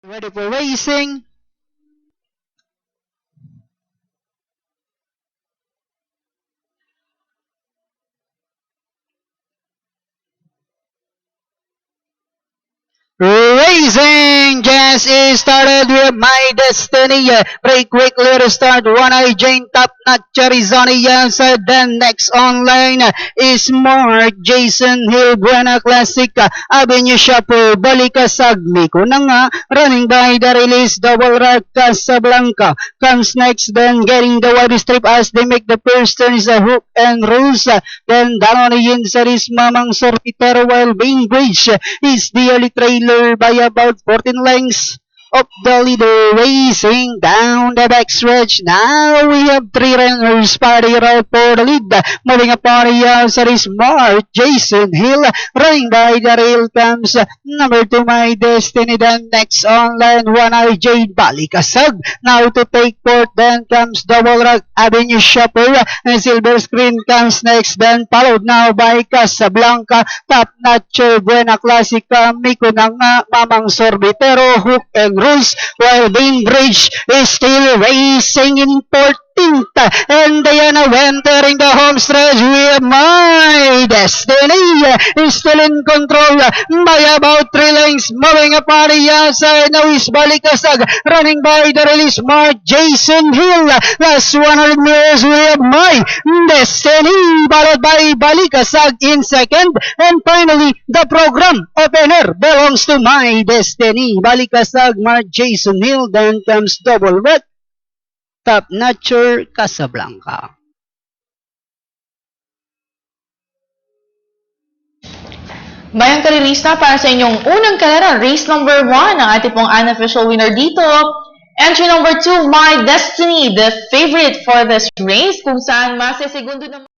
Ready for racing? Racing just is started with My Destiny. Break quickly to start. One Eye Jane, Top Notch Arizona Yansa. Then next online is Mark Jason Hill, Buena Classic, Avenue Shopper, Balikasag, Miko na nga. Running by the release, Double Rock Casablanca comes next. Then getting the wide strip as they make the first turn is a Hook and Rules. Then down on the inside is Mamang Sorbitero, while Bainbridge is the early trailer by about 14 lengths of the leader, racing down the backstretch. Now we have three runners party out for the lead. Moving upon the outside is Mark Jason Hill. Running by the rail comes number 2 My Destiny. Then next online, One Eye Jade, Balikasag. Now to take fourth, then comes Double Rock Avenue Shopper, and Silver Screen comes next. Then followed now by Casablanca, Top Notch, Buena Classica, Miko na nga, Mamang Sorbitero, Hook and Rules, while Bainbridge is still racing in 14th. And Diana entering the home stretch with My Destiny is still in control by about 3 lengths. Moving upon the outside now is Balikasag, running by the release Mark Jason Hill. Last 100 meters we have My Destiny, followed by Balikasag in second. And finally, the program opener belongs to My Destiny. Balikasag, Mark Jason Hill, then comes Double Red, Top Notch Casablanca. Bayang kalilista para sa inyong unang karera, race number 1, ang ating pong unofficial winner dito. Entry number 2, My Destiny, the favorite for this race, kung saan masesegundo naman